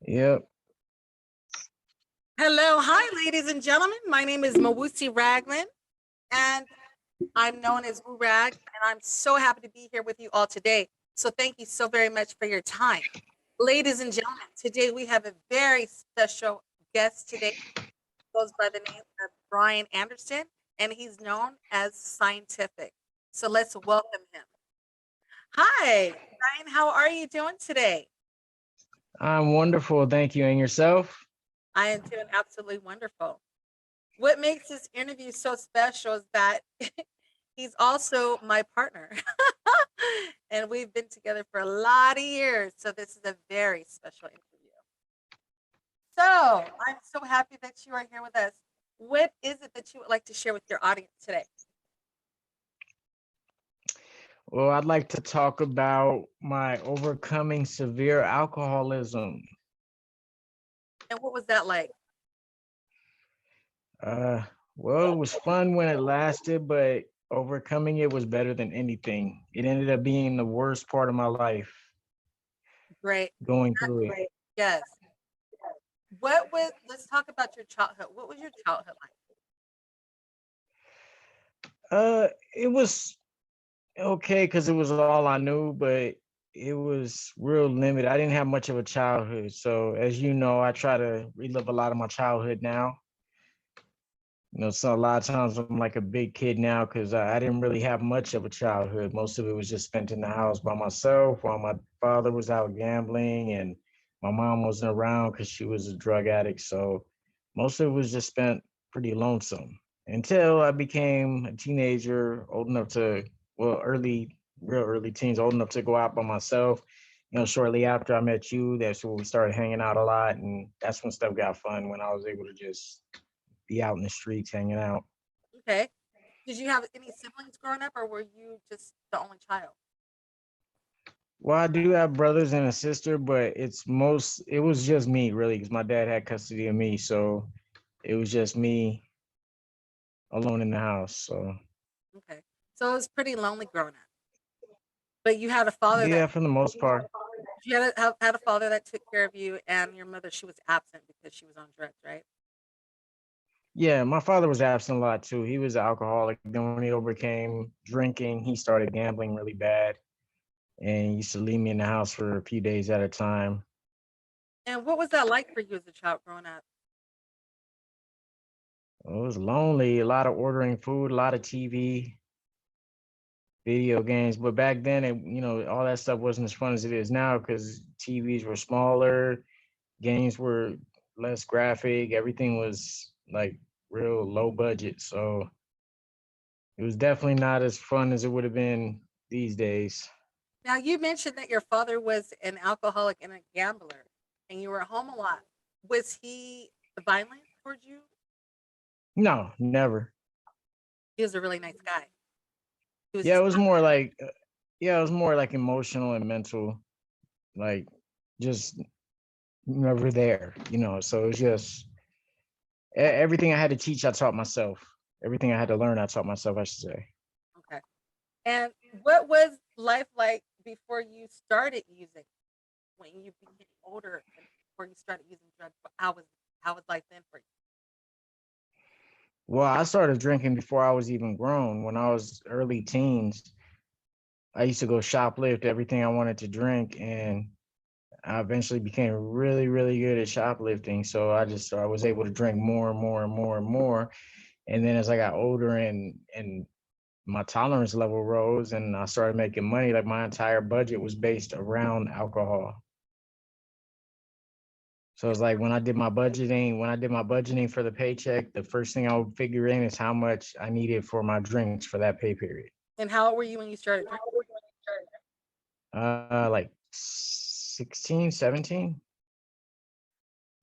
Yep. Hello, hi, ladies and gentlemen. My name is Mawusi Ragland, and I'm known as WuRag, and I'm so happy to be here with you all today. So thank you so very much for your time. Ladies and gentlemen, today we have a very special guest today. He goes by the name of Brian Anderson, and he's known as Scientific. So let's welcome him. Hi, Brian, how are you doing today? I'm wonderful. Thank you. And yourself? I am doing absolutely wonderful. What makes this interview so special is that he's also my partner. And we've been together for a lot of years. So this is a very special interview. So I'm so happy that you are here with us. What is it that you would like to share with your audience today? Well, I'd like to talk about my overcoming severe alcoholism. And what was that like? Uh, well, it was fun when it lasted, but overcoming it was better than anything. It ended up being the worst part of my life Great. going through it. Yes. Let's talk about your childhood. What was your childhood like? It was okay because it was all I knew, but it was real limited. I didn't have much of a childhood. So, as you know, I try to relive a lot of my childhood now. So a lot of times I'm like a big kid now because I didn't really have much of a childhood. Most of it was just spent in the house by myself while my father was out gambling and my mom wasn't around because she was a drug addict. So most of it was just spent pretty lonesome until I became a teenager, old enough to, well, real early teens, old enough to go out by myself. Shortly after I met you, that's when we started hanging out a lot. And that's when stuff got fun, when I was able to just be out in the streets hanging out. Okay. Did you have any siblings growing up or were you just the only child? Well, I do have brothers and a sister, but it was just me really, because my dad had custody of me. So it was just me alone in the house. So Okay. So it was pretty lonely growing up. But you had a father yeah, that for the most part. you had a father that took care of you, and your mother, she was absent because she was on drugs, right? Yeah, my father was absent a lot too. He was an alcoholic. Then when he overcame drinking, he started gambling really bad and he used to leave me in the house for a few days at a time. And what was that like for you as a child growing up? It was lonely, a lot of ordering food, a lot of TV, video games. But back then, all that stuff wasn't as fun as it is now because TVs were smaller, games were less graphic, everything was like real low budget. So it was definitely not as fun as it would have been these days. Now, you mentioned that your father was an alcoholic and a gambler, and you were home a lot. Was he violent towards you? No, never. He was a really nice guy. He was Yeah, it just was more like, yeah, it was more like emotional and mental, like just never there, So it was just everything I had to teach, I taught myself. Everything I had to learn, I taught myself, I should say. okay. And what was life like before you started using? When you became older and before you started using drugs, how was life then for you? Well, I started drinking before I was even grown. When I was early teens, I used to go shoplift everything I wanted to drink, and I eventually became really, really good at shoplifting. So I was able to drink more and more and more and more. And then as I got older and my tolerance level rose and I started making money, like my entire budget was based around alcohol. So it's like when I did my budgeting for the paycheck, the first thing I would figure in is how much I needed for my drinks for that pay period. And how old were you when you started drinking? Like 16, 17.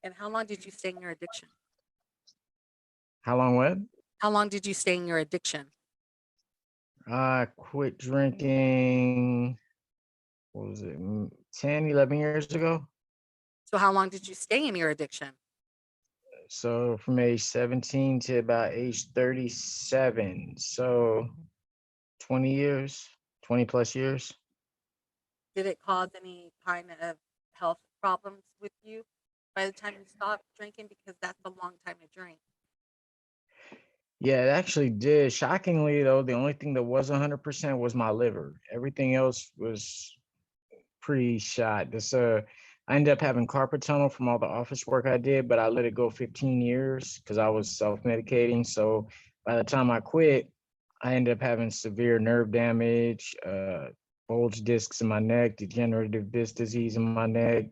And how long did you stay in your addiction? How long what? How long did you stay in your addiction? I quit drinking, what was it, 10, 11 years ago? So how long did you stay in your addiction? So from age 17 to about age 37. So 20 years, 20 plus years. Did it cause any kind of health problems with you? by the time you stopped drinking? Because that's a long time to drink. Yeah, it actually did. Shockingly, though, the only thing that was 100% was my liver. Everything else was pretty shot. I ended up having carpal tunnel from all the office work I did, but I let it go 15 years because I was self-medicating. So by the time I quit, I ended up having severe nerve damage, bulge discs in my neck, degenerative disc disease in my neck.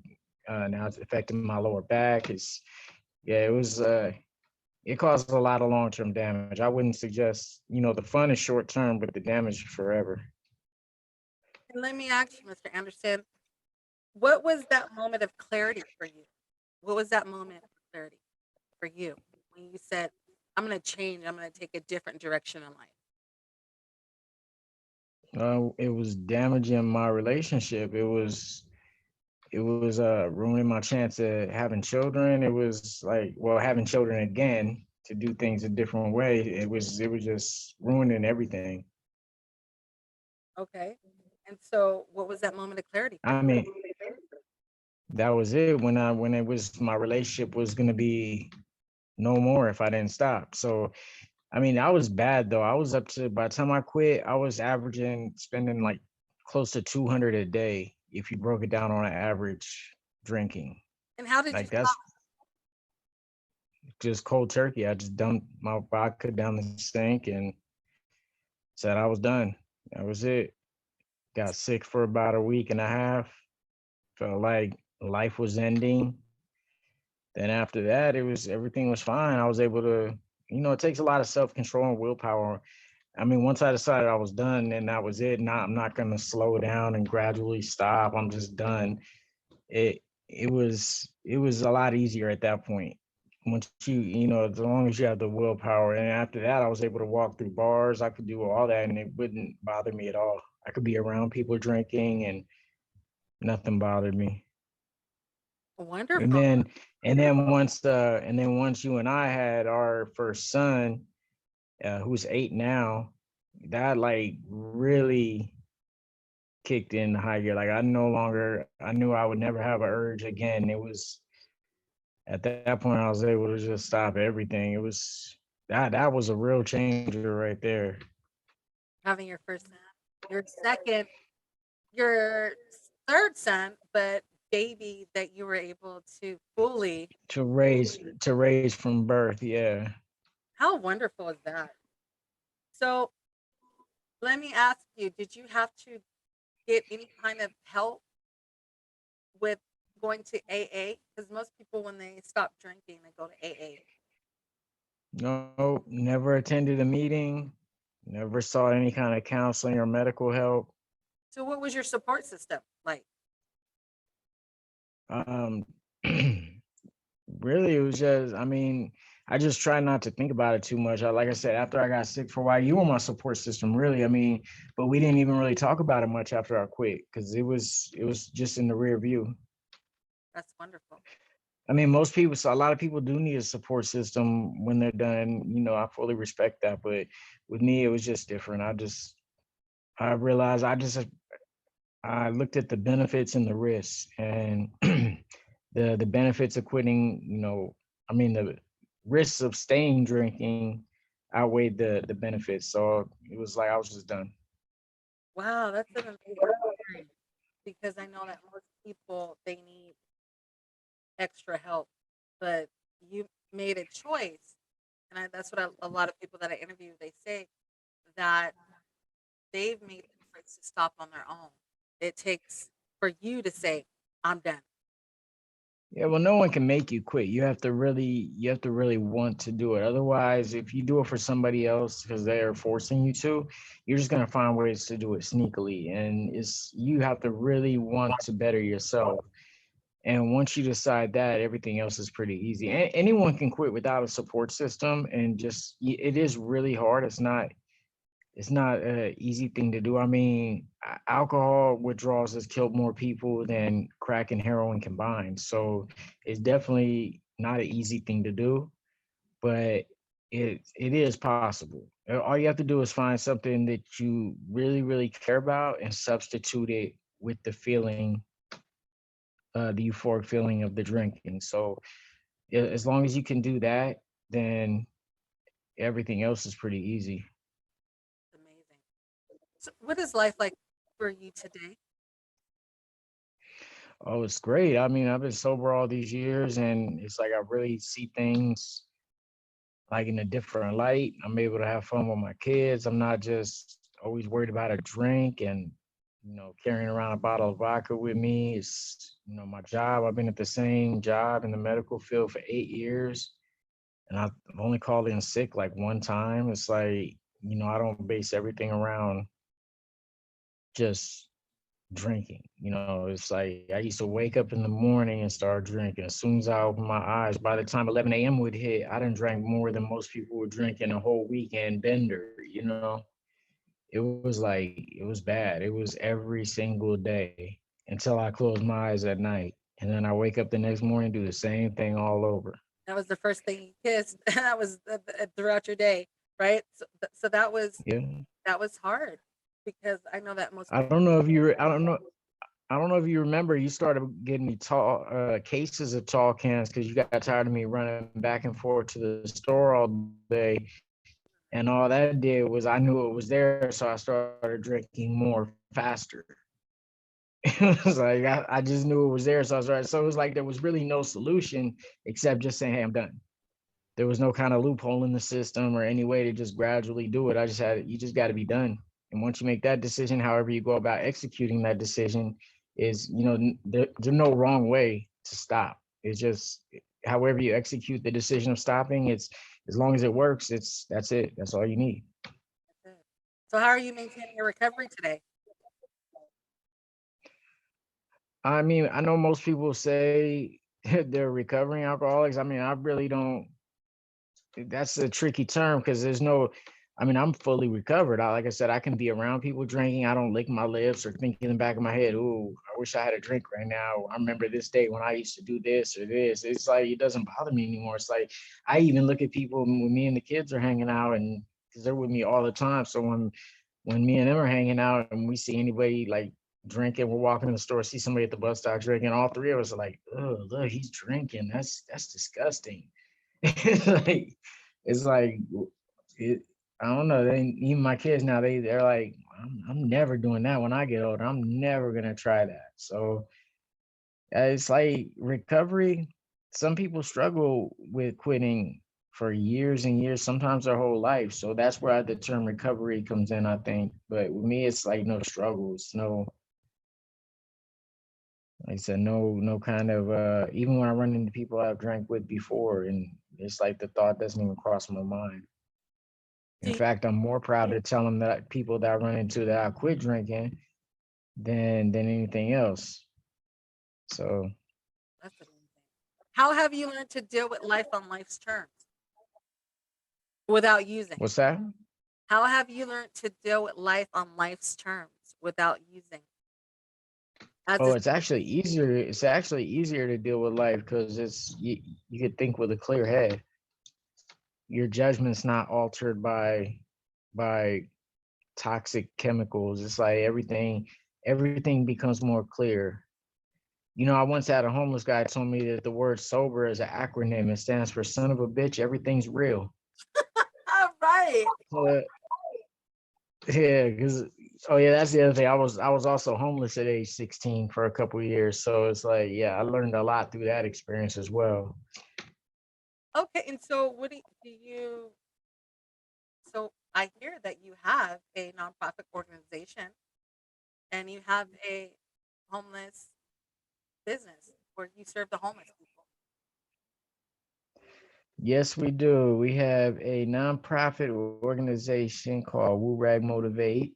Now it's affecting my lower back. Yeah, it caused a lot of long-term damage. I wouldn't suggest, the fun is short-term, but the damage is forever. And let me ask you, Mr. Anderson, what was that moment of clarity for you? What was that moment of clarity for you when you said, I'm going to change, I'm going to take a different direction in life? It was damaging my relationship. It was ruining my chance of having children. It was like, well, having children again to do things a different way. It was just ruining everything. Okay. And so, what was that moment of clarity for I you? mean, that was it when it was my relationship was gonna be no more if I didn't stop. So I mean, I was bad though. I was up to by the time I quit, I was averaging spending like close to 200 a day if you broke it down on an average drinking. And how did you Like that's stop? just cold turkey. I just dumped my vodka down the sink and said I was done. That was it. Got sick for about a week and a half. Felt like life was ending. Then after that, everything was fine. I was able to, it takes a lot of self-control and willpower. I mean, once I decided I was done, then that was it. Now I'm not gonna slow down and gradually stop. I'm just done. It was a lot easier at that point. Once as long as you have the willpower. And after that, I was able to walk through bars. I could do all that, and it wouldn't bother me at all. I could be around people drinking, and nothing bothered me. And Wonderful. then, and then once you and I had our first son, who's 8 now, that like really kicked in high gear. Like I knew I would never have an urge again. It was at that point I was able to just stop everything. That was a real changer right there. Having your first son, your second, your third son, but baby that you were able to fully. To raise from birth, yeah. How wonderful is that? So, let me ask you, did you have to get any kind of help with going to AA? Because most people, when they stop drinking, they go to AA. No, never attended a meeting, never saw any kind of counseling or medical help. So, what was your support system like? Um Really, it was just, I mean, I just try not to think about it too much. Like I said, after I got sick for a while, you were my support system, really. I mean, but we didn't even really talk about it much after I quit because it was just in the rear view. That's wonderful. I mean, so a lot of people do need a support system when they're done. I fully respect that, but with me, it was just different. I realized I looked at the benefits and the risks, and the benefits of quitting, I mean, the risks of staying drinking outweighed the benefits. So it was like I was just done. Wow, that's an amazing experience because I know that most people they need extra help, but you made a choice, and that's what a lot of people that I interview they say that they've made the choice to stop on their own. It takes for you to say, "I'm done." Yeah, well, no one can make you quit. You have to really want to do it. Otherwise, if you do it for somebody else because they're forcing you to, you're just gonna find ways to do it sneakily. And you have to really want to better yourself. And once you decide that, everything else is pretty easy. Anyone can quit without a support system, and it is really hard. It's not an easy thing to do. I mean, alcohol withdrawals has killed more people than crack and heroin combined. So it's definitely not an easy thing to do, but it is possible. All you have to do is find something that you really, really care about and substitute it with the feeling the euphoric feeling of the drinking. So as long as you can do that, then everything else is pretty easy. Amazing. So what is life like for you today? Oh, it's great. I mean, I've been sober all these years, and it's like I really see things like in a different light. I'm able to have fun with my kids. I'm not just always worried about a drink and carrying around a bottle of vodka with me. It's my job. I've been at the same job in the medical field for 8 years, and I've only called in sick like one time. It's like I don't base everything around just drinking. It's like I used to wake up in the morning and start drinking. As soon as I opened my eyes, by the time 11 a.m. would hit, I didn't drink more than most people would drink in a whole weekend bender. It was bad. It was every single day until I closed my eyes at night. And then I wake up the next morning, do the same thing all over. That was the first thing you kissed. That was throughout your day, right? So Yeah. that was hard because I know that most I people. don't know if you I don't know if you remember, you started getting me tall cases of tall cans because you got tired of me running back and forth to the store all day. And all that did was I knew it was there, so I started drinking more faster. It was like I just knew it was there, so I was right. So it was like there was really no solution except just saying, "Hey, I'm done." There was no kind of loophole in the system or any way to just gradually do it. I just had you just got to be done. And once you make that decision, however you go about executing that decision is, there's no wrong way to stop. It's just however you execute the decision of stopping, it's as long as it works, that's it. That's all you need. That's it. So how are you maintaining your recovery today? I mean, I know most people say they're recovering alcoholics. I mean, I really don't. That's a tricky term because there's no. I mean, I'm fully recovered. Like I said, I can be around people drinking. I don't lick my lips or think in the back of my head, "Ooh, I wish I had a drink right now." I remember this day when I used to do this or this. It's like it doesn't bother me anymore. It's like I even look at people when me and the kids are hanging out, and because they're with me all the time. So when me and them are hanging out and we see anybody like drinking, we're walking in the store, see somebody at the bus stop drinking, all three of us are like, "Oh, look, he's drinking. That's disgusting." It's like it's like it, I don't know. Even my kids now, they're like, I'm never doing that when I get older. I'm never gonna try that. So it's like recovery. Some people struggle with quitting for years and years, sometimes their whole life. So that's where the term recovery comes in, I think. But with me, it's like no struggles, no, like I said, no kind of even when I run into people I've drank with before, and it's like the thought doesn't even cross my mind. Do In you, fact, I'm more proud to tell them that people that I run into that I quit drinking than anything else. So that's amazing. How have you learned to deal with life on life's terms without using? what's that? How have you learned to deal with life on life's terms without using? As Oh, is, it's actually easier. It's actually easier to deal with life because you could think with a clear head. Your judgment's not altered by toxic chemicals. It's like everything becomes more clear. I once had a homeless guy told me that the word sober is an acronym. It stands for son of a bitch, everything's real. all right. Uh, yeah, because oh yeah, that's the other thing. I was also homeless at age 16 for a couple of years. So it's like, yeah, I learned a lot through that experience as well. Okay. And so, what do you? So, I hear that you have a nonprofit organization and you have a homeless business where you serve the homeless people. Yes, we do. We have a nonprofit organization called WuRag Motivate.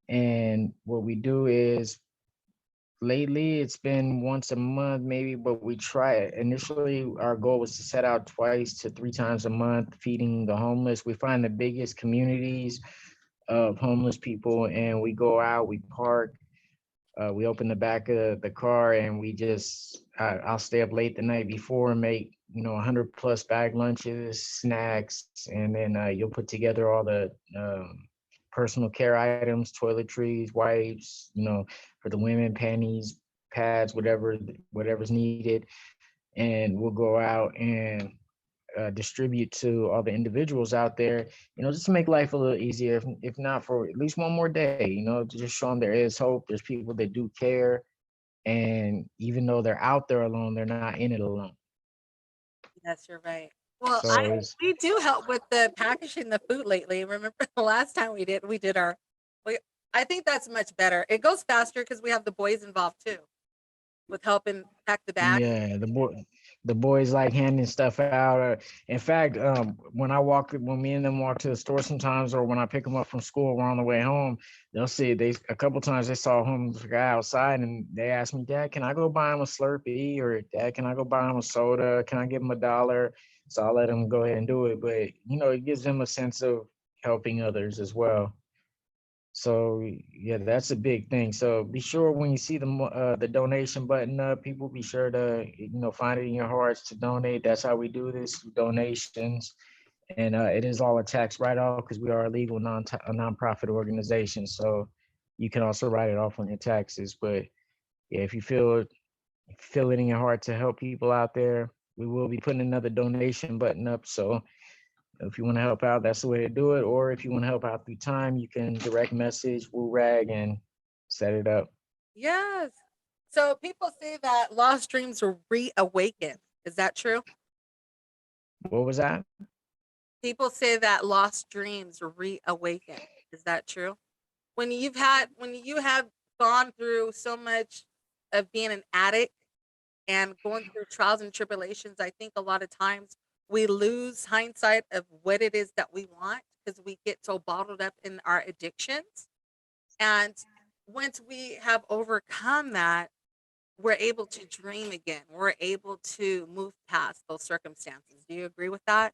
And what we do is lately it's been once a month maybe, but we try it. Initially, our goal was to set out twice to three times a month feeding the homeless. We find the biggest communities of homeless people and we go out, we park, we open the back of the car and I'll stay up late the night before and make 100 plus bag lunches, snacks, and then you'll put together all the personal care items, toiletries, wipes, for the women, panties, pads, whatever's needed, and we'll go out and distribute to all the individuals out there, just to make life a little easier, if not for at least one more day, to just show them there is hope. There's people that do care. And even though they're out there alone, they're not in it alone. Yes, you're right. Well, So it's, we do help with the packaging the food lately. Remember the last time we did our we I think that's much better. It goes faster because we have the boys involved too with helping pack the bag. yeah, the boys like handing stuff out. In fact, when me and them walk to the store sometimes, or when I pick them up from school, we're on the way home, they'll see a couple times they saw a homeless guy outside, and they asked me, Dad, can I go buy him a Slurpee? Or Dad, can I go buy him a soda? Can I give him $1? So I'll let them go ahead and do it. But it gives them a sense of helping others as well. So yeah, that's a big thing. So be sure when you see the donation button up, people be sure to find it in your hearts to donate. That's how we do this, donations, and it is all a tax write-off because we are a legal a nonprofit organization. So you can also write it off on your taxes. But yeah, if you feel it in your heart to help people out there, we will be putting another donation button up. So if you want to help out, that's the way to do it. Or if you want to help out through time, you can direct message WuRag and set it up. Yes. So people say that lost dreams will reawaken. Is that true? What was that? People say that lost dreams reawaken. Is that true? When you have gone through so much of being an addict and going through trials and tribulations, I think a lot of times we lose hindsight of what it is that we want because we get so bottled up in our addictions. And once we have overcome that, we're able to dream again. We're able to move past those circumstances. Do you agree with that?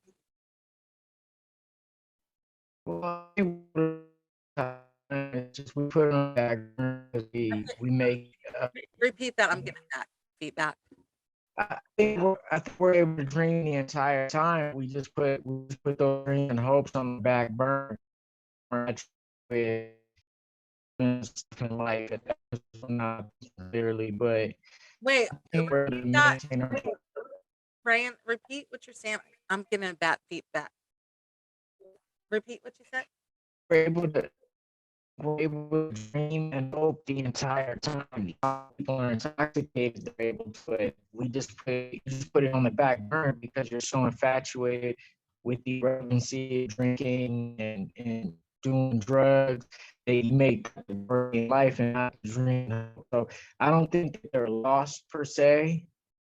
Well, it's just we put it on the back burner because we make. Repeat that. I'm getting that feedback. I think we're able to dream the entire time. We just put those dreams and hopes on the back burner. We're not with stuff in life that that's not clearly, but Wait, I think we're able to repeat that. maintain our. Brian, repeat what you're saying. I'm getting bad feedback. Repeat what you said. We're able to we're able to dream and hope the entire time. People are intoxicated, they're able to it. We just put it on the back burner because you're so infatuated with the relevancy of drinking and doing drugs that you make the working life and not the dream. So I don't think that they're lost per se.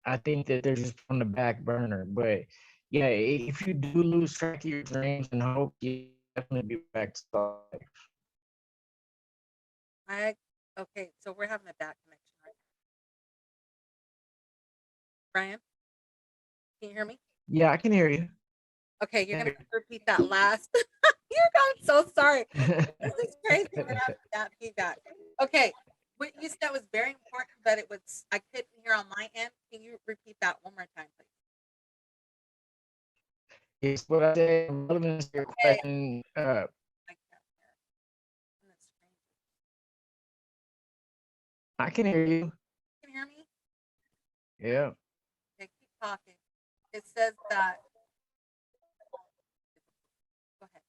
I think that they're just on the back burner. But yeah, if you do lose track of your dreams and hope, you definitely be back to life. I Okay, so we're having a bad connection right now. Brian, can you hear me? Yeah, I can hear you. Okay, you're gonna have to repeat that last. I'm so sorry. This is crazy. We're having that feedback. Okay, what you said was very important, but I couldn't hear on my end. Can you repeat that one more time, please? It's what I said, relevance to your Okay, question. I can't hear. And it's crazy. I can hear you. Can you hear me? Yeah. Okay, keep talking. It says that. Go ahead.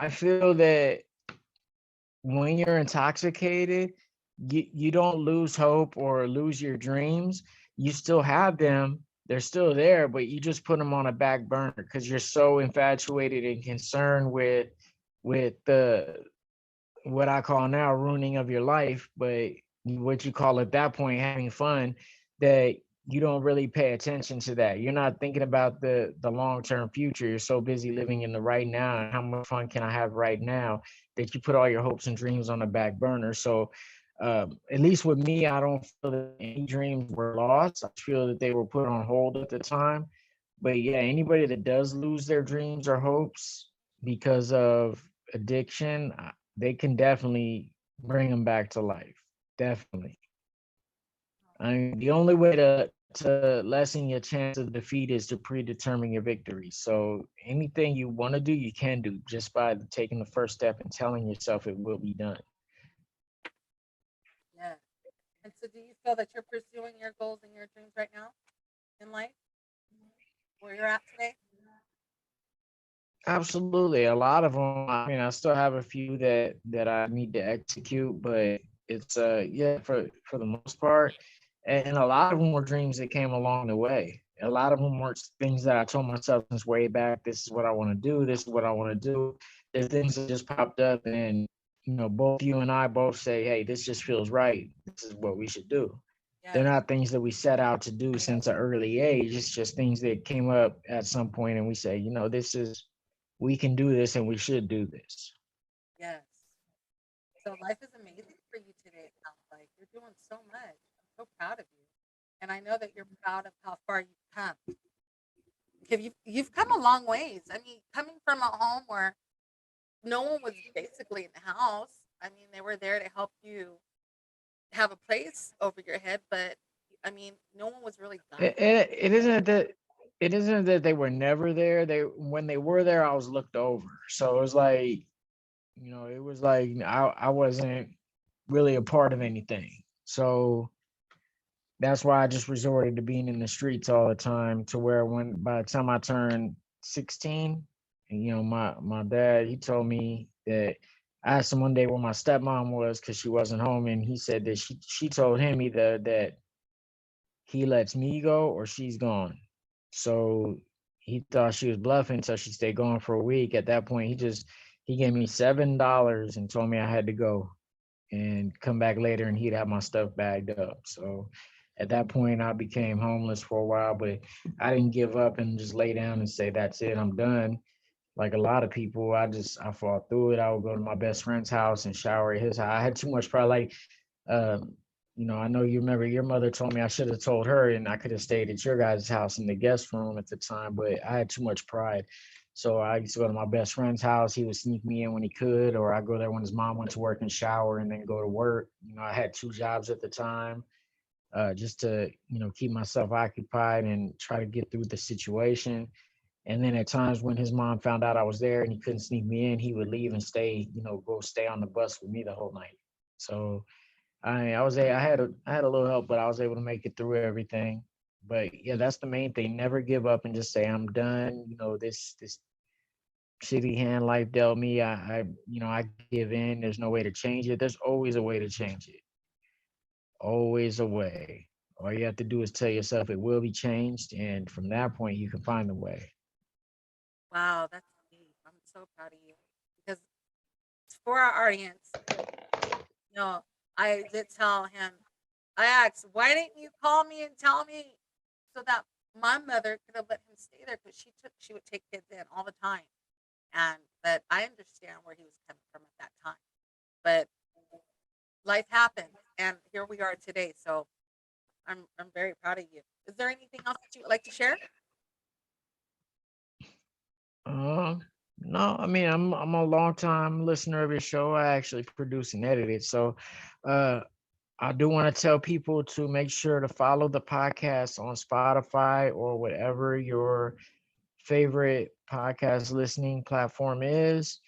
I feel that when you're intoxicated, you don't lose hope or lose your dreams. You still have them. They're still there, but you just put them on a back burner because you're so infatuated and concerned with the what I call now ruining of your life, but what you call at that point having fun, that you don't really pay attention to that. You're not thinking about the long-term future. You're so busy living in the right now and how much fun can I have right now that you put all your hopes and dreams on the back burner. So at least with me, I don't feel that any dreams were lost. I feel that they were put on hold at the time. But yeah, anybody that does lose their dreams or hopes because of addiction, they can definitely bring them back to life. Definitely. I mean, the only way to lessen your chance of defeat is to predetermine your victory. So anything you want to do, you can do just by taking the first step and telling yourself it will be done. Yes. And so, do you feel that you're pursuing your goals and your dreams right now in life, where you're at today? Absolutely. A lot of them, I mean, I still have a few that I need to execute, but it's yeah, for the most part. And a lot of them were dreams that came along the way. A lot of them weren't things that I told myself since way back, this is what I want to do, this is what I want to do. There's things that just popped up, and both you and I both say, hey, this just feels right. This is what we should do. They're Yes, not things that we set out to do since an early age. It's just things that came up at some point and we say, this is, we can do this and we should do this. yes. So life is amazing for you today. It sounds like you're doing so much. I'm so proud of you, and I know that you're proud of how far you've come. You've come a long ways. I mean, coming from a home where no one was basically in the house. I mean, they were there to help you have a place over your head, but I mean, no one was really It, guiding. it, it isn't that it isn't that they were never there. They When they were there, I was looked over. So it was like, it was like I wasn't really a part of anything. So that's why I just resorted to being in the streets all the time, to where when by the time I turned 16, and my dad, he told me that, I asked him one day where my stepmom was because she wasn't home, and he said that she told him either that he lets me go or she's gone. So he thought she was bluffing, so she stayed gone for a week. At that point, he gave me $7 and told me I had to go and come back later, and he'd have my stuff bagged up. So at that point, I became homeless for a while, but I didn't give up and just lay down and say, that's it, I'm done. Like a lot of people, I fought through it. I would go to my best friend's house and shower at his house. I had too much pride. Like, um, I know you remember your mother told me I should have told her, and I could have stayed at your guys' house in the guest room at the time, but I had too much pride. So I used to go to my best friend's house. He would sneak me in when he could, or I go there when his mom went to work and shower and then go to work. I had two jobs at the time, just to, keep myself occupied and try to get through the situation. And then at times when his mom found out I was there and he couldn't sneak me in, he would leave and stay, go stay on the bus with me the whole night. So I had a little help, but I was able to make it through everything. But yeah, that's the main thing. Never give up and just say I'm done. This shitty hand life dealt me. I give in. There's no way to change it. There's always a way to change it. Always a way. All you have to do is tell yourself it will be changed, and from that point, you can find the way. Wow, that's deep. I'm so proud of you because for our audience, you know, I did tell him. I asked, "Why didn't you call me and tell me so that my mother could have let him stay there?" Because she would take kids in all the time, and but I understand where he was coming from at that time. But life happened, and here we are today. So I'm very proud of you. Is there anything else that you would like to share? Uh, no, I mean I'm a long time listener of your show. I actually produce and edit it, so uh, I do want to tell people to make sure to follow the podcast on Spotify or whatever your favorite podcast listening platform is.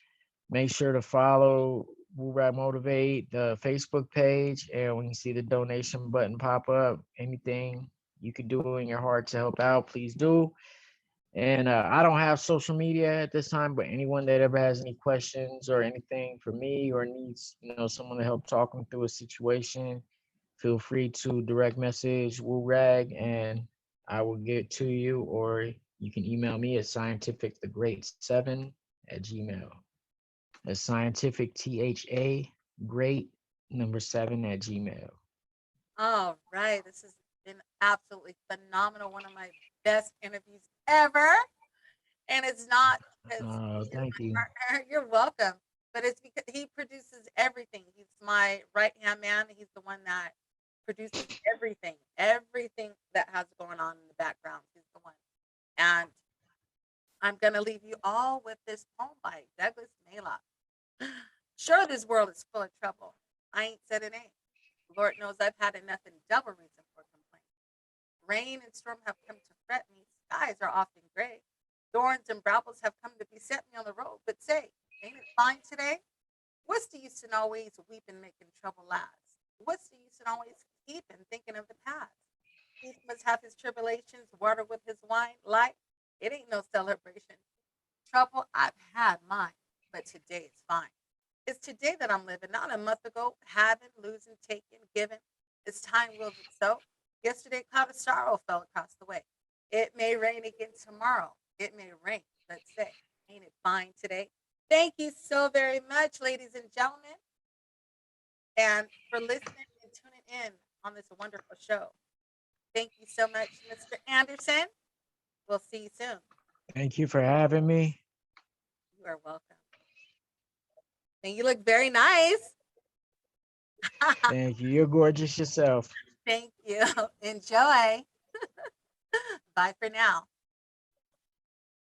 Make sure to follow WuRag Motivate, the Facebook page, and when you see the donation button pop up, anything you can do in your heart to help out, please do. And I don't have social media at this time, but anyone that ever has any questions or anything for me or needs, someone to help talk them through a situation, feel free to direct message WuRag and I will get to you, or you can email me at scientificthegreat7 at gmail. That's scientific great number 7 at gmail. All right, this has been absolutely phenomenal. One of my best interviews ever. And it's not because he is Thank you. my partner. You're welcome. But it's because he produces everything. He's my right hand man. He's the one that produces everything that has going on in the background. He's the one. And I'm going to leave you all with this poem by Douglas Malott. Sure, this world is full of trouble. I ain't said it ain't. Lord knows I've had enough and double reason for complaint. Rain and storm have come to fret me. Skies are often gray. Thorns and brambles have come to beset me on the road. But say, ain't it fine today? What's the use in always weeping, making trouble last? What's the use in always Ethan thinking of the past. He must have his tribulations, water with his wine. Life, it ain't no celebration. Trouble, I've had mine, but today is fine. It's today that I'm living, not a month ago. Having, losing, taking, giving. It's time wills it so. Yesterday, cloud of sorrow fell across the way. It may rain again tomorrow. It may rain, let's say. Ain't it fine today? Thank you so very much, ladies and gentlemen, and for listening and tuning in on this wonderful show. Thank you so much, Mr. Anderson. We'll see you soon. Thank you for having me. You are welcome. And you look very nice. Thank you. You're gorgeous yourself. Thank you. Enjoy. Bye for now.